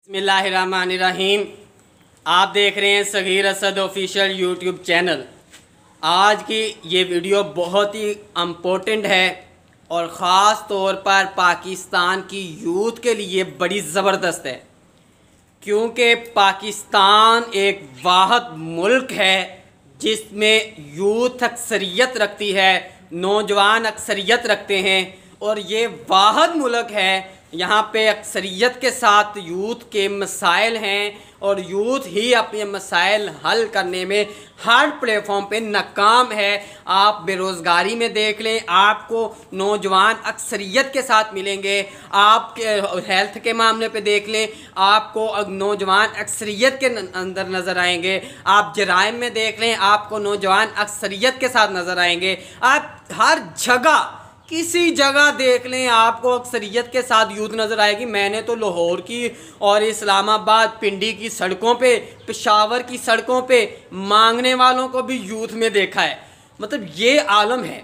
बिस्मिल्लाहिर्रहमानिर्रहीम। आप देख रहे हैं Sagheer Asad official YouTube channel. आज की ये वीडियो बहुत ही इम्पोर्टेंट है और ख़ास तौर पर पाकिस्तान की यूथ के लिए बड़ी ज़बरदस्त है, क्योंकि पाकिस्तान एक वाहिद मुल्क है जिसमें यूथ अक्सरियत रखती है, नौजवान अक्सरियत रखते हैं। और ये वाहिद मुल्क है यहाँ पे अक्सरियत के साथ यूथ के मसाइल हैं और यूथ ही अपने मसाइल हल करने में हर प्लेटफॉर्म पे नाकाम है। आप बेरोज़गारी में देख लें, आपको नौजवान अक्सरियत के साथ मिलेंगे। आप हेल्थ के मामले पे देख लें, आपको नौजवान अक्सरियत के अंदर नज़र आएंगे। आप जराइम में देख लें, आपको नौजवान अक्सरियत के साथ नज़र आएंगे। आप हर जगह किसी जगह देख लें, आपको अक्सरियत के साथ यूथ नज़र आएगी। मैंने तो लाहौर की और इस्लामाबाद, पिंडी की सड़कों पे, पेशावर की सड़कों पे मांगने वालों को भी यूथ में देखा है। मतलब ये आलम है।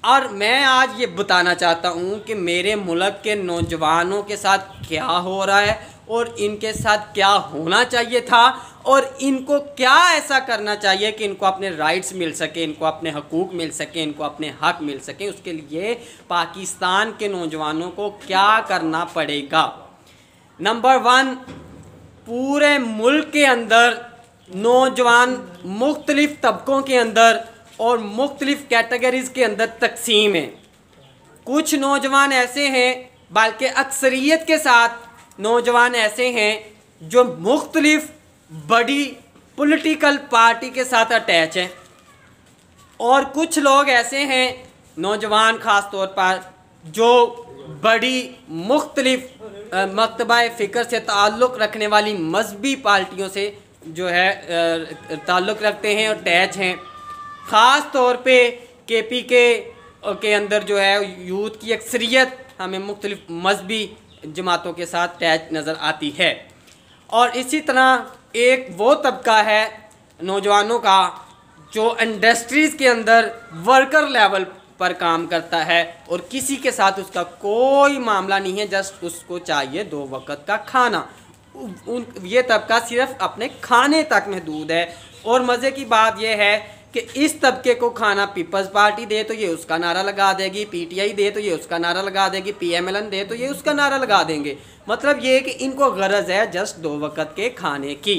और मैं आज ये बताना चाहता हूँ कि मेरे मुल्क के नौजवानों के साथ क्या हो रहा है और इनके साथ क्या होना चाहिए था और इनको क्या ऐसा करना चाहिए कि इनको अपने राइट्स मिल सके, इनको अपने हकूक़ मिल सके, इनको अपने हक मिल सके। उसके लिए पाकिस्तान के नौजवानों को क्या करना पड़ेगा। नंबर 1, पूरे मुल्क के अंदर नौजवान मुख्तलिफ़ तबकों के अंदर और मुख्तलिफ़ कैटेगरीज़ के अंदर तकसीम है। कुछ नौजवान ऐसे हैं, बल्कि अक्सरियत के साथ नौजवान ऐसे हैं जो मुख्तलिफ़ बड़ी पॉलिटिकल पार्टी के साथ अटैच हैं, और कुछ लोग ऐसे हैं नौजवान ख़ास तौर पर जो बड़ी मुख्तलिफ़ मकतबा फ़िक्र से ताल्लुक़ रखने वाली मजहबी पार्टियों से जो है ताल्लुक़ रखते हैं और अटैच हैं। ख़ास तौर पे KPK के अंदर जो है यूथ की अक्सरियत हमें मुख्तलिफ़ मजहबी जमातों के साथ अटैच नज़र आती है। और इसी तरह एक वो तबका है नौजवानों का जो इंडस्ट्रीज़ के अंदर वर्कर लेवल पर काम करता है और किसी के साथ उसका कोई मामला नहीं है, जस्ट उसको चाहिए 2 वक्त का खाना। ये तबका सिर्फ अपने खाने तक महदूद है। और मज़े की बात यह है कि इस तबके को खाना पीपल्स पार्टी दे तो ये उसका नारा लगा देगी, PTI दे तो ये उसका नारा लगा देगी, PMLN दे तो ये उसका नारा लगा देंगे। मतलब ये कि इनको गरज है जस्ट 2 वक्त के खाने की।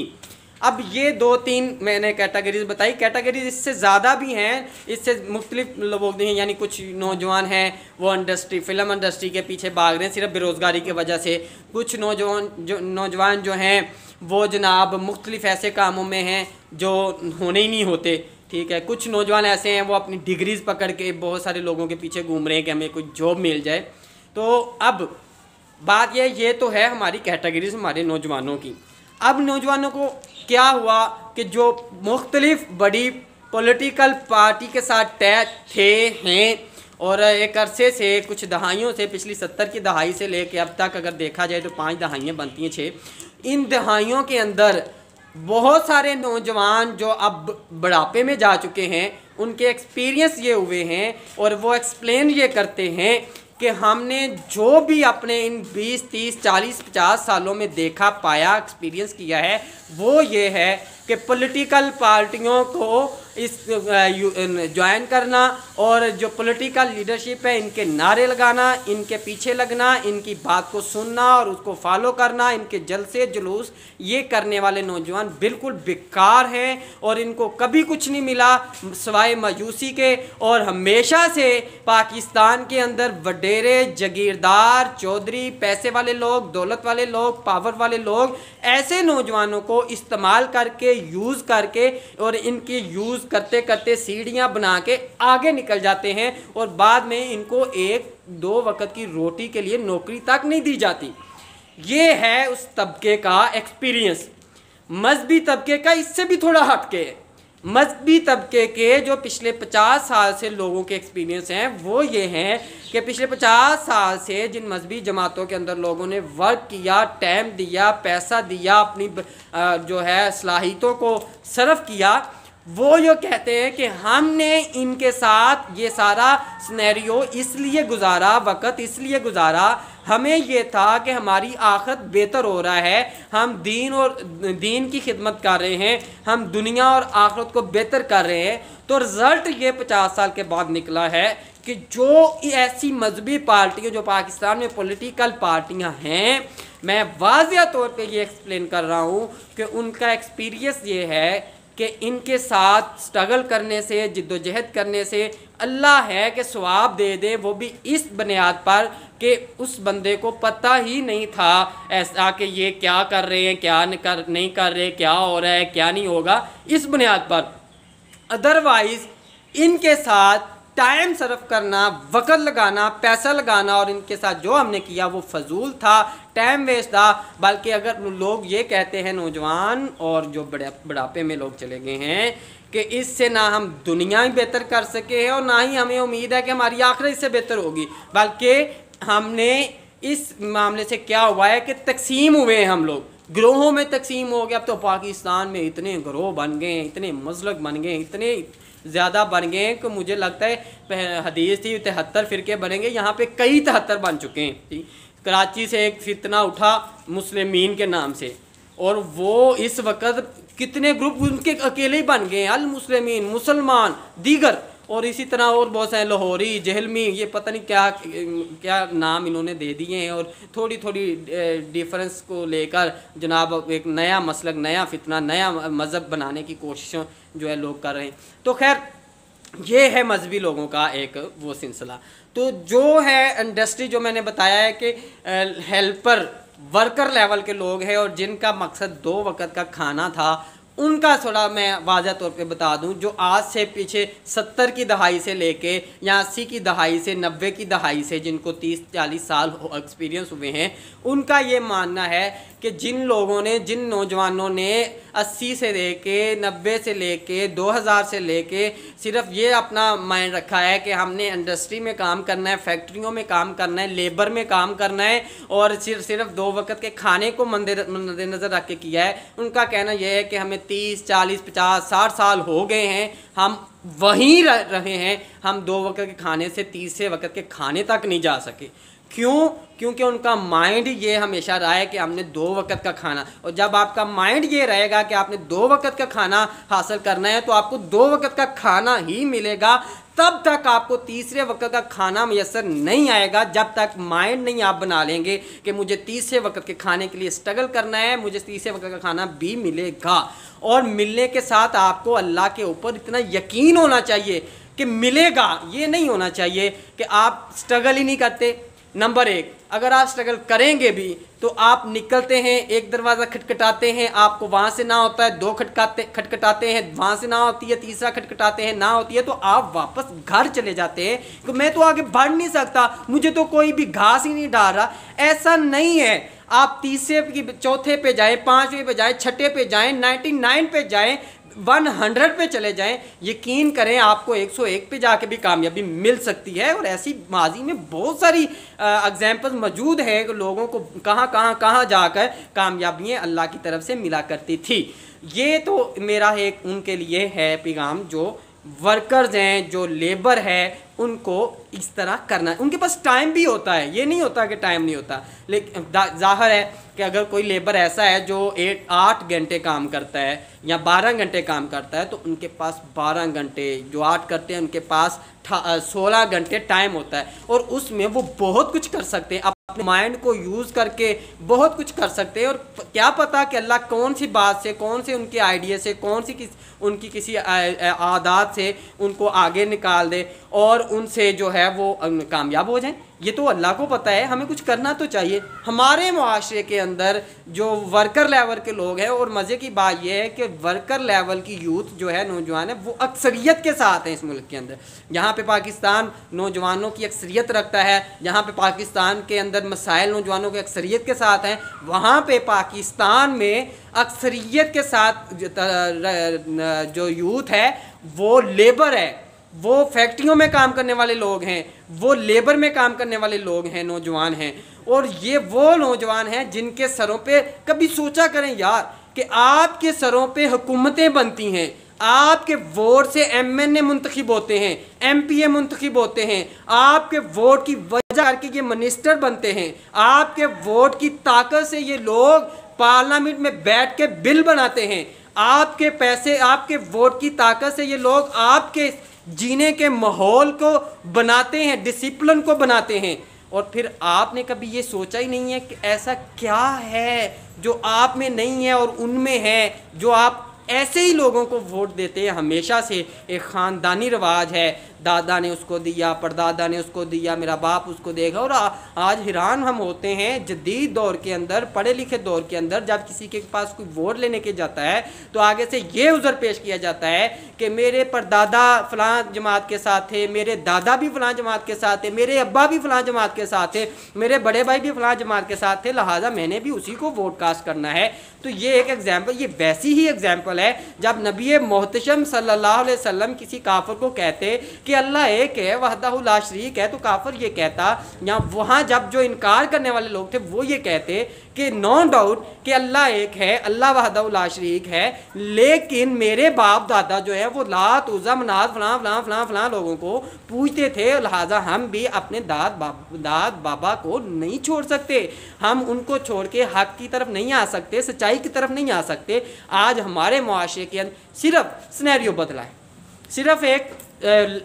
अब ये 2-3 मैंने कैटेगरीज बताई, कैटेगरीज इससे ज़्यादा भी हैं, इससे मुख्तलिफ लोग हैं। यानी कुछ नौजवान हैं वो फिल्म इंडस्ट्री के पीछे भाग रहे हैं सिर्फ बेरोज़गारी की वजह से। कुछ नौजवान जो हैं वो जनाब मुख्तलिफ ऐसे कामों में हैं जो होने ही नहीं होते, ठीक है। कुछ नौजवान ऐसे हैं वो अपनी डिग्रीज़ पकड़ के बहुत सारे लोगों के पीछे घूम रहे हैं कि हमें कोई जॉब मिल जाए। तो अब बात ये तो है हमारी कैटेगरीज हमारे नौजवानों की। अब नौजवानों को क्या हुआ कि जो मुख्तलिफ़ बड़ी पॉलिटिकल पार्टी के साथ अटैच हैं और एक अरसे से, कुछ दहाइयों से, पिछली 70 की दहाई से लेके अब तक अगर देखा जाए तो 5 दहाइयाँ बनती हैं, 6। इन दहाइयों के अंदर बहुत सारे नौजवान जो अब बुढ़ापे में जा चुके हैं, उनके एक्सपीरियंस ये हुए हैं और वो एक्सप्लेन ये करते हैं कि हमने जो भी अपने इन 20, 30, 40, 50 सालों में देखा, पाया, एक्सपीरियंस किया है, वो ये है कि पॉलिटिकल पार्टियों को इस ज्वाइन करना और जो पॉलिटिकल लीडरशिप है इनके नारे लगाना, इनके पीछे लगना, इनकी बात को सुनना और उसको फॉलो करना, इनके जलसे जुलूस ये करने वाले नौजवान बिल्कुल बेकार हैं और इनको कभी कुछ नहीं मिला सिवाय मायूसी के। और हमेशा से पाकिस्तान के अंदर वडेरे, जगीरदार, चौधरी, पैसे वाले लोग, दौलत वाले लोग, पावर वाले लोग ऐसे नौजवानों को इस्तेमाल करके, यूज़ करके और इनकी यूज़ करते करते सीढ़ियां बना के आगे निकल जाते हैं और बाद में इनको 1-2 वक्त की रोटी के लिए नौकरी तक नहीं दी जाती। ये है उस तबके का एक्सपीरियंस। मजहबी तबके का इससे भी थोड़ा हटके है। मजहबी तबके के जो पिछले 50 साल से लोगों के एक्सपीरियंस हैं वो ये हैं कि पिछले 50 साल से जिन मजहबी जमातों के अंदर लोगों ने वर्क किया, टाइम दिया, पैसा दिया, अपनी जो है सलाहियतों को सर्व किया, वो ये कहते हैं कि हमने इनके साथ ये सारा सिनेरियो इसलिए गुजारा, वक्त इसलिए गुजारा, हमें ये था कि हमारी आखिरत बेहतर हो रहा है, हम दीन की खिदमत कर रहे हैं, हम दुनिया और आखिरत को बेहतर कर रहे हैं। तो रिज़ल्ट ये 50 साल के बाद निकला है कि जो ऐसी मजहबी पार्टियाँ जो पाकिस्तान में पॉलिटिकल पार्टियाँ हैं, मैं वाज़िया तौर पे ये एक्सप्लेन कर रहा हूँ कि उनका एक्सपीरियंस ये है कि इनके साथ स्ट्रगल करने से, जिद्दोजहद करने से अल्लाह है कि सवाब दे दे, वो भी इस बुनियाद पर कि उस बंदे को पता ही नहीं था ऐसा कि ये क्या कर रहे हैं, क्या नहीं कर रहे, क्या हो रहा है, क्या नहीं होगा, इस बुनियाद पर। अदरवाइज़ इनके साथ टाइम सर्फ करना, वक्त लगाना, पैसा लगाना और इनके साथ जो हमने किया वो फजूल था, टाइम वेस्ट था। बल्कि अगर लोग ये कहते हैं, नौजवान और जो बुढ़ापे में लोग चले गए हैं, कि इससे ना हम दुनिया ही बेहतर कर सके हैं और ना ही हमें उम्मीद है कि हमारी आखिरत इससे बेहतर होगी, बल्कि हमने इस मामले से क्या हुआ है कि तकसीम हुए हैं, हम लोग ग्रोहों में तकसीम हो गया। अब तो पाकिस्तान में इतने ग्रोह बन गए हैं, इतने मसलक बन गए हैं, इतने ज़्यादा बन गए हैं कि मुझे लगता है हदीस थी 73 फ़िरके बनेंगे, यहाँ पे कई 73 बन चुके हैं। कराची से एक फितना उठा मुस्लिमीन के नाम से, और वो इस वक्त कितने ग्रुप उनके अकेले ही बन गए हैं, अल मुस्लिमीन, मुसलमान, दीगर, और इसी तरह और बहुत सारे लाहौरी, जहलमी, ये पता नहीं क्या क्या नाम इन्होंने दे दिए हैं। और थोड़ी थोड़ी डिफरेंस को लेकर जनाब एक नया मसलक, नया फितना, नया मज़हब बनाने की कोशिश जो है लोग कर रहे हैं। तो खैर ये है मजहबी लोगों का एक वो सिलसिला। तो जो है इंडस्ट्री जो मैंने बताया है कि हेल्पर वर्कर लेवल के लोग हैं और जिनका मकसद 2 वक्त का खाना था, उनका थोड़ा मैं वाज़ह तौर पे बता दूं। जो आज से पीछे 70 की दहाई से लेके या 80 की दहाई से 90 की दहाई से जिनको 30-40 साल एक्सपीरियंस हुए हैं, उनका ये मानना है कि जिन लोगों ने, जिन नौजवानों ने 80 से लेके 90 से लेके 2000 से लेके सिर्फ ये अपना माइंड रखा है कि हमने इंडस्ट्री में काम करना है, फैक्ट्रियों में काम करना है, लेबर में काम करना है और सिर्फ 2 वक्त के खाने को मद्देनज़र रख के किया है, उनका कहना यह है कि हमें 30, 40, 50, 60 साल हो गए हैं, हम वहीं रहे हैं, हम 2 वक्त के खाने से तीसरे वक्त के खाने तक नहीं जा सके। क्यों? क्योंकि उनका माइंड ये हमेशा रहा है कि हमने 2 वक्त का खाना, और जब आपका माइंड ये रहेगा कि आपने 2 वक्त का खाना हासिल करना है तो आपको 2 वक्त का खाना ही मिलेगा। तब तक आपको तीसरे वक्त का खाना मैसर नहीं आएगा, जब तक माइंड नहीं आप बना लेंगे कि मुझे तीसरे वक्त के खाने के लिए स्ट्रगल करना है, मुझे तीसरे वक्त का खाना भी मिलेगा। और मिलने के साथ आपको अल्लाह के ऊपर इतना यकीन होना चाहिए कि मिलेगा। ये नहीं होना चाहिए कि आप स्ट्रगल ही नहीं करते। नंबर 1, अगर आप स्ट्रगल करेंगे भी तो आप निकलते हैं, एक दरवाज़ा खटखटाते हैं, आपको वहाँ से ना होता है, 2 खटखटाते हैं, वहाँ से ना होती है, तीसरा खटखटाते हैं, ना होती है, तो आप वापस घर चले जाते हैं कि मैं तो आगे बढ़ नहीं सकता, मुझे तो कोई भी घास ही नहीं डाल रहा। ऐसा नहीं है। आप तीसरे की चौथे पे जाएँ, 5वें पे जाएँ, 6ठे पे जाएँ, 99 पे जाएँ, 100 पे चले जाएं, यकीन करें आपको 101 पे जाके भी कामयाबी मिल सकती है। और ऐसी माजी में बहुत सारी एग्जाम्पल्स मौजूद है कि लोगों को कहाँ जाकर कामयाबियाँ अल्लाह की तरफ से मिला करती थी। ये तो मेरा एक उनके लिए है पैगाम, जो वर्कर्स हैं, जो लेबर है, उनको इस तरह करना है। उनके पास टाइम भी होता है, ये नहीं होता कि टाइम नहीं होता, लेकिन जाहिर है कि अगर कोई लेबर ऐसा है जो 8 घंटे काम करता है या 12 घंटे काम करता है, तो उनके पास 12 घंटे, जो 8 करते हैं उनके पास 16 घंटे टाइम होता है, और उसमें वो बहुत कुछ कर सकते हैं, अपने माइंड को यूज़ करके बहुत कुछ कर सकते हैं। और क्या पता कि अल्लाह कौन सी बात से, कौन से उनके आइडिया से, कौन सी उनकी किसी आदत से उनको आगे निकाल दे और उनसे जो है वो कामयाब हो जाएं। ये तो अल्लाह को पता है। हमें कुछ करना तो चाहिए। हमारे मुआशरे के अंदर जो वर्कर लेवल के लोग हैं, और मज़े की बात यह है कि वर्कर लेवल की यूथ जो है, नौजवान है, वो अक्सरियत के साथ हैं इस मुल्क के अंदर। जहाँ पे पाकिस्तान नौजवानों की अक्सरियत रखता है, जहाँ पे पाकिस्तान के अंदर मसाइल नौजवानों की अक्सरियत के साथ हैं, वहाँ पे पाकिस्तान में अक्सरियत के साथ जो यूथ है वो लेबर है, वो फैक्ट्रियों में काम करने वाले लोग हैं, वो लेबर में काम करने वाले लोग हैं, नौजवान हैं। और ये वो नौजवान हैं जिनके सरों पे, कभी सोचा करें यार कि आपके सरों पे हुकूमतें बनती हैं, आपके वोट से MNA मुंतखब होते हैं, MPA मुंतखब होते हैं, आपके वोट की करके ये मिनिस्टर बनते हैं, आपके वोट की ताकत से ये लोग पार्लियामेंट में बैठ के बिल बनाते हैं, आपके पैसे, आपके वोट की ताकत से ये लोग आपके जीने के माहौल को बनाते हैं, डिसिप्लिन को बनाते हैं। और फिर आपने कभी ये सोचा ही नहीं है कि ऐसा क्या है जो आप में नहीं है और उनमें है, जो आप ऐसे ही लोगों को वोट देते हैं। हमेशा से एक ख़ानदानी रिवाज है, दादा ने उसको दिया, परदादा ने उसको दिया, मेरा बाप उसको देगा। और आज हैरान हम होते हैं जदीद दौर के अंदर, पढ़े लिखे दौर के अंदर, जब किसी के पास कोई वोट लेने के जाता है तो आगे से ये उज़र पेश किया जाता है कि मेरे परदादा फ़लाँ जमात के साथ थे, मेरे दादा भी फ़लाँ जमात के साथ थे, मेरे अब्बा भी फ़लाँ जमात के साथ थे, मेरे बड़े भाई भी फ़लाँ जमात के साथ थे, लिहाजा मैंने भी उसी को वोट कास्ट करना है। तो ये एक एग्जाम्पल, ये वैसी ही एग्जाम्पल है जब नबी मोहतशम सल्लल्लाहु अलैहि वसल्लम किसी काफिर को कहते कि अल्लाह एक है, वहदहु ला शरीक है, तो काफिर ये कहता, या वहाँ जब जो इनकार करने वाले लोग थे वो ये कहते कि नो डाउट कि अल्लाह एक है, अल्लाह वहदहु ला शरीक है, लेकिन मेरे बाप दादा जो है वो लात उज़्ज़ा मनात फलां फलां फलां फलां लोगों को पूजते थे, लिहाजा हम भी अपने दाद बाबा को नहीं छोड़ सकते, हम उनको छोड़ के हक की तरफ नहीं आ सकते, सच्चाई की तरफ नहीं आ सकते। आज हमारे मुआशरे के अंदर सिर्फ सिनेरियो बदला है, सिर्फ एक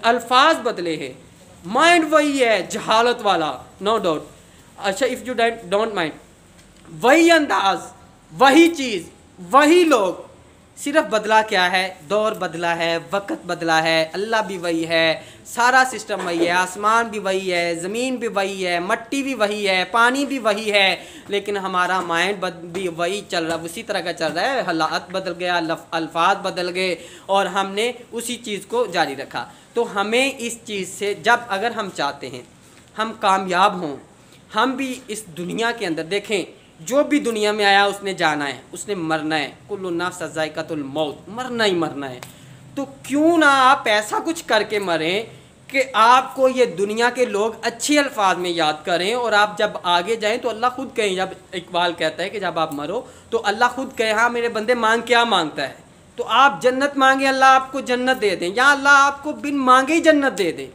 अल्फाज बदले हैं, माइंड वही है जहालत वाला, नो डाउट। अच्छा, इफ़ यू डोंट माइंड, वही अंदाज, वही चीज़, वही लोग, सिर्फ बदला क्या है, दौर बदला है, वक्त बदला है, अल्लाह भी वही है, सारा सिस्टम वही है, आसमान भी वही है, ज़मीन भी वही है, मट्टी भी वही है, पानी भी वही है, लेकिन हमारा माइंड भी वही चल रहा है, उसी तरह का चल रहा है। हालात बदल गया, अल्फाज बदल गए और हमने उसी चीज़ को जारी रखा। तो हमें इस चीज़ से, जब अगर हम चाहते हैं हम कामयाब हों, हम भी इस दुनिया के अंदर देखें, जो भी दुनिया में आया उसने जाना है, उसने मरना है, कुल्लु नफ्स ज़ाइक़तुल मौत, मरना ही मरना है। तो क्यों ना आप ऐसा कुछ करके मरें कि आपको ये दुनिया के लोग अच्छे अल्फाज में याद करें, और आप जब आगे जाएं तो अल्लाह खुद कहें, जब इकबाल कहता है कि जब आप मरो तो अल्लाह खुद कहे, हाँ मेरे बंदे मांग क्या मांगता है, तो आप जन्नत मांगे अल्लाह आपको जन्नत दे दें, या अल्लाह आपको बिन मांगे ही जन्नत दे दें।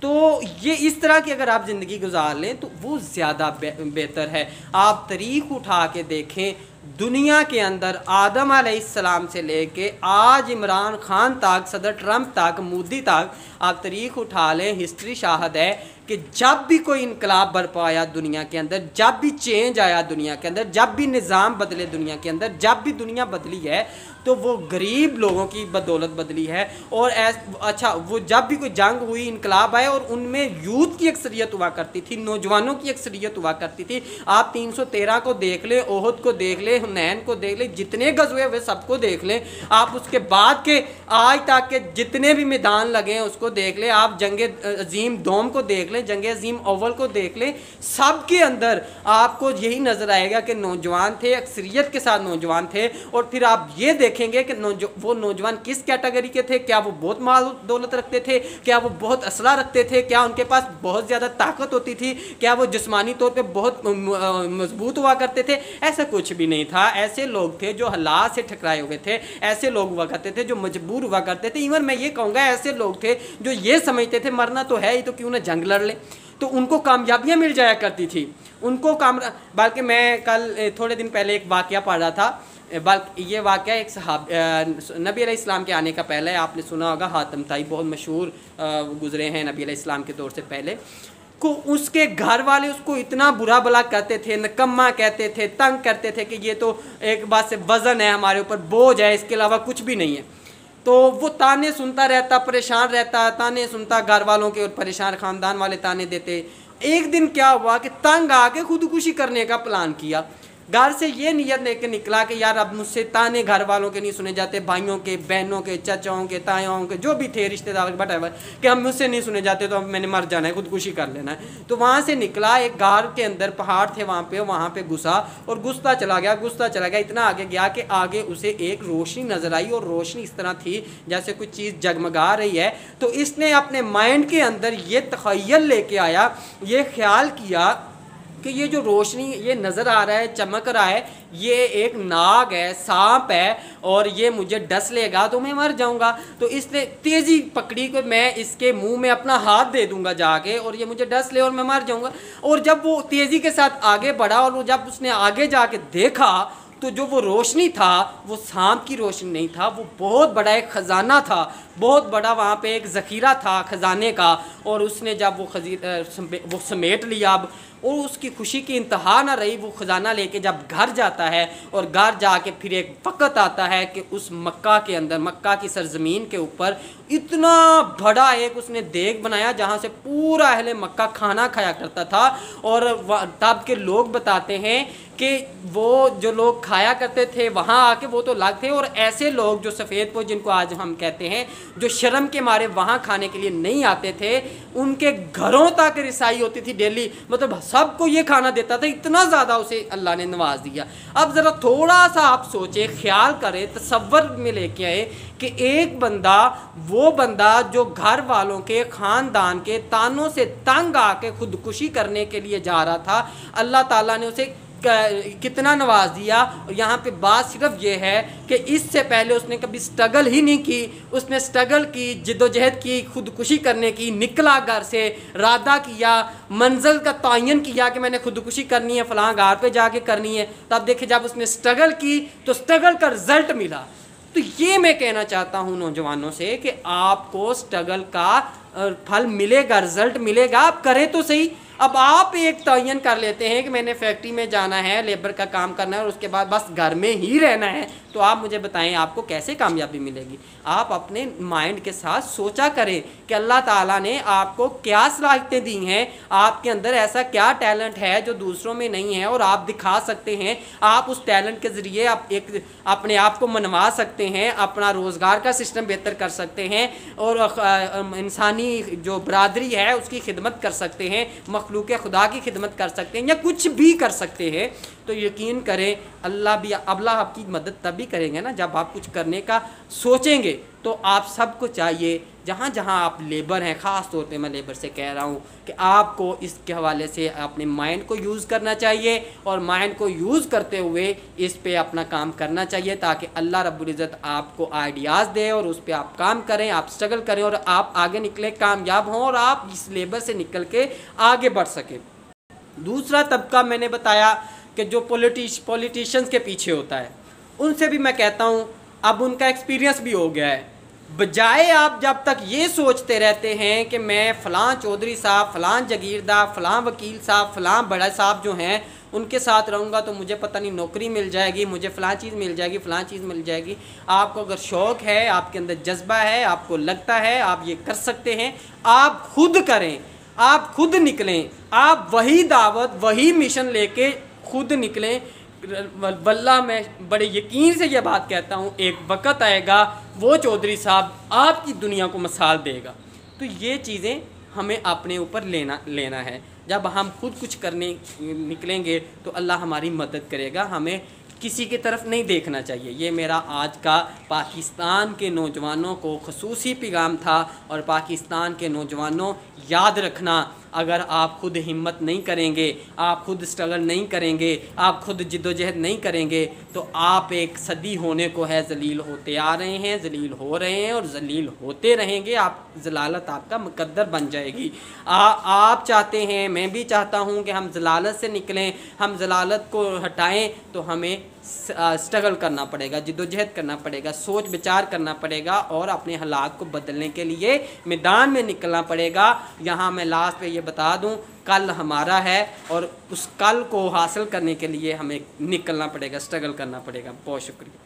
तो ये इस तरह की अगर आप ज़िंदगी गुजार लें तो वो ज़्यादा बेहतर है। आप तारीख़ उठा के देखें, दुनिया के अंदर आदम अलैहिस्सलाम से लेके आज इमरान खान तक, सदर ट्रंप तक, मोदी तक, आप तारीख़ उठा लें, हिस्ट्री शाहद है कि जब भी कोई इनकलाब बरपा आया दुनिया के अंदर, जब भी चेंज आया दुनिया के अंदर, जब भी निज़ाम बदले दुनिया के अंदर, जब भी दुनिया बदली है तो वो गरीब लोगों की बदौलत बदली है। और अच्छा, वो जब भी कोई जंग हुई, इनकलाब आए, और उनमें यूथ की अक्सरियत हुआ करती थी, नौजवानों की अक्सरियत हुआ करती थी। आप 313 को देख लें, ओहद को देख लें, हुनैन को देख लें, जितने गज़वे हुए सबको देख लें, आप उसके बाद के आज तक के जितने भी मैदान लगे हैं उसको देख लें, आप जंग अज़ीम दोम को देख लें, जंग अज़ीम अव्वल को देख लें, सब के अंदर आपको यही नज़र आएगा कि नौजवान थे, अक्सरियत के साथ नौजवान थे। और फिर आप ये देखेंगे कि वो नौजवान किस कैटेगरी के थे, क्या वो बहुत माल दौलत रखते थे, क्या वो बहुत असला रखते थे, क्या उनके पास बहुत ज़्यादा ताकत होती थी, क्या वो जिस्मानी तौर पे बहुत मजबूत हुआ करते थे? ऐसा कुछ भी नहीं था। ऐसे लोग थे जो हालात से टकराए हुए थे, ऐसे लोग हुआ करते थे जो मजबूर हुआ करते थे। इवन मैं ये कहूँगा ऐसे लोग थे जो ये समझते थे मरना तो है ही, तो क्यों ना जंग लड़ ले, तो उनको कामयाबियाँ मिल जाया करती थी उनको बल्कि मैं कल थोड़े दिन पहले एक वाक़या पढ़ रहा था, बल्कि ये वाक़या एक नबी अलैहिस्सलाम के आने का पहले, आपने सुना होगा हातिम ताई बहुत मशहूर गुज़रे हैं नबी अलैहिस्सलाम के दौर से पहले को, उसके घर वाले उसको इतना बुरा भला कहते थे, नकम्मा कहते थे, तंग करते थे कि ये तो एक बात से वज़न है हमारे ऊपर, बोझ है, इसके अलावा कुछ भी नहीं है। तो वो ताने सुनता रहता, परेशान रहता, ताने सुनता घर वालों के, और परेशान ख़ानदान वाले ताने देते। एक दिन क्या हुआ कि तंग आके खुदकुशी करने का प्लान किया। घर से ये नियत लेके निकला कि यार अब मुझसे ताने घर वालों के नहीं सुने जाते, भाइयों के, बहनों के, चाचाओं के, तायाओं के, जो भी थे रिश्तेदार बटावर, कि हम मुझसे नहीं सुने जाते तो अब मैंने मर जाना है, खुदकुशी कर लेना है। तो वहाँ से निकला, एक गार के अंदर पहाड़ थे वहाँ पे घुसा और घुसता चला गया, इतना आगे गया कि आगे उसे एक रोशनी नज़र आई, और रोशनी इस तरह थी जैसे कुछ चीज़ जगमगा रही है। तो इसने अपने माइंड के अंदर ये तख़य्युल लेके आया, ये ख्याल किया कि ये जो रोशनी ये नज़र आ रहा है, चमक रहा है, ये एक नाग है, सांप है और ये मुझे डस लेगा तो मैं मर जाऊंगा। तो इसने तेज़ी पकड़ी कि मैं इसके मुंह में अपना हाथ दे दूंगा जाके और ये मुझे डस ले और मैं मर जाऊंगा। और जब वो तेज़ी के साथ आगे बढ़ा और जब उसने आगे जाके देखा तो जो वो रोशनी था वो सांप की रोशनी नहीं था, वो बहुत बड़ा एक ख़जाना था, बहुत बड़ा वहाँ पे एक ज़ख़ीरा था ख़जाने का। और उसने जब वो समेट लिया अब, और उसकी खुशी की इंतहा ना रही। वो ख़जाना लेके जब घर जाता है और घर जाके फिर एक वक़्त आता है कि उस मक्का के अंदर, मक्का की सरज़मीन के ऊपर इतना बड़ा एक उसने देग बनाया जहाँ से पूरा अहले मक्का खाना खाया करता था। और तब के लोग बताते हैं कि वो जो लोग खाया करते थे वहाँ आके वो तो अलग थे, और ऐसे लोग जो सफ़ेद पोश जिनको आज हम कहते हैं, जो शर्म के मारे वहाँ खाने के लिए नहीं आते थे, उनके घरों तक रिसाई होती थी डेली। मतलब सबको ये खाना देता था, इतना ज़्यादा उसे अल्लाह ने नवाज दिया। अब ज़रा थोड़ा सा आप सोचें, ख्याल करें, तसव्वुर में लेके आए कि एक बंदा, वो बंदा जो घर वालों के ख़ानदान के तानों से तंग आके खुदकुशी करने के लिए जा रहा था, अल्लाह ताला ने उसे कितना नवाज दिया। और यहाँ पे बात सिर्फ ये है कि इससे पहले उसने कभी स्ट्रगल ही नहीं की। उसने स्ट्रगल की, जिद्दोजहद की, खुदकुशी करने की, निकला घर से, इरादा किया, मंजिल का तयन किया कि मैंने खुदकुशी करनी है, फ़लाँ गार पे जाके करनी है। तब देखे जब उसने स्ट्रगल की तो स्ट्रगल का रिज़ल्ट मिला। तो ये मैं कहना चाहता हूँ नौजवानों से कि आपको स्ट्रगल का फल मिलेगा, रिज़ल्ट मिलेगा, आप करें तो सही। अब आप एक तयन कर लेते हैं कि मैंने फैक्ट्री में जाना है, लेबर का काम करना है और उसके बाद बस घर में ही रहना है, तो आप मुझे बताएं आपको कैसे कामयाबी मिलेगी। आप अपने माइंड के साथ सोचा करें कि अल्लाह ताला ने आपको क्या सलाहियतें दी हैं, आपके अंदर ऐसा क्या टैलेंट है जो दूसरों में नहीं है और आप दिखा सकते हैं। आप उस टैलेंट के ज़रिए आप एक अपने आप को मनवा सकते हैं, अपना रोज़गार का सिस्टम बेहतर कर सकते हैं और इंसानी जो बरादरी है उसकी खिदमत कर सकते हैं, मखलूक खुदा की खिदमत कर सकते हैं, या कुछ भी कर सकते हैं। तो यकीन करें अल्लाह आपकी मदद तभी करेंगे ना जब आप कुछ करने का सोचेंगे। तो आप सबको चाहिए, जहाँ जहाँ आप लेबर हैं, ख़ास तौर पे मैं लेबर से कह रहा हूँ कि आपको इसके हवाले से अपने माइंड को यूज़ करना चाहिए और माइंड को यूज़ करते हुए इस पे अपना काम करना चाहिए, ताकि अल्लाह रब्बुल इज़्ज़त आपको आइडियाज़ दे और उस पर आप काम करें, आप स्ट्रगल करें और आप आगे निकले, कामयाब हों और आप इस लेबर से निकल के आगे बढ़ सकें। दूसरा तबका मैंने बताया कि जो पॉलिटिशियंस के पीछे होता है, उनसे भी मैं कहता हूँ अब उनका एक्सपीरियंस भी हो गया है। बजाय आप जब तक ये सोचते रहते हैं कि मैं फ़लाँ चौधरी साहब, फ़लाँ जगीरदार, फ़लाँ वकील साहब, फ़लाँ बड़ा साहब जो हैं उनके साथ रहूँगा तो मुझे पता नहीं नौकरी मिल जाएगी, मुझे फ़लाँ चीज़ मिल जाएगी, फ़लाँ चीज़ मिल जाएगी। आपको अगर शौक़ है, आपके अंदर जज्बा है, आपको लगता है आप ये कर सकते हैं, आप खुद करें, आप खुद निकलें, आप वही दावत, वही मिशन लेके खुद निकलें। वल्लाह मैं बड़े यकीन से ये बात कहता हूँ, एक वक़्त आएगा वो चौधरी साहब आपकी दुनिया को मिसाल देगा। तो ये चीज़ें हमें अपने ऊपर लेना है। जब हम खुद कुछ करने निकलेंगे तो अल्लाह हमारी मदद करेगा, हमें किसी की तरफ नहीं देखना चाहिए। ये मेरा आज का पाकिस्तान के नौजवानों को ख़ुसूसी पैगाम था। और पाकिस्तान के नौजवानों, याद रखना, अगर आप खुद हिम्मत नहीं करेंगे, आप खुद स्ट्रगल नहीं करेंगे, आप खुद जिद्दोजहद नहीं करेंगे तो आप एक सदी होने को है जलील होते आ रहे हैं, जलील हो रहे हैं और जलील होते रहेंगे। आप जलालत आपका मुकद्दर बन जाएगी। आप चाहते हैं, मैं भी चाहता हूं कि हम जलालत से निकलें, हम जलालत को हटाएं, तो हमें स्ट्रगल करना पड़ेगा, जिद्दोजहद करना पड़ेगा, सोच विचार करना पड़ेगा और अपने हालात को बदलने के लिए मैदान में निकलना पड़ेगा। यहाँ मैं लास्ट पे ये बता दूँ, कल हमारा है और उस कल को हासिल करने के लिए हमें निकलना पड़ेगा, स्ट्रगल करना पड़ेगा। बहुत शुक्रिया।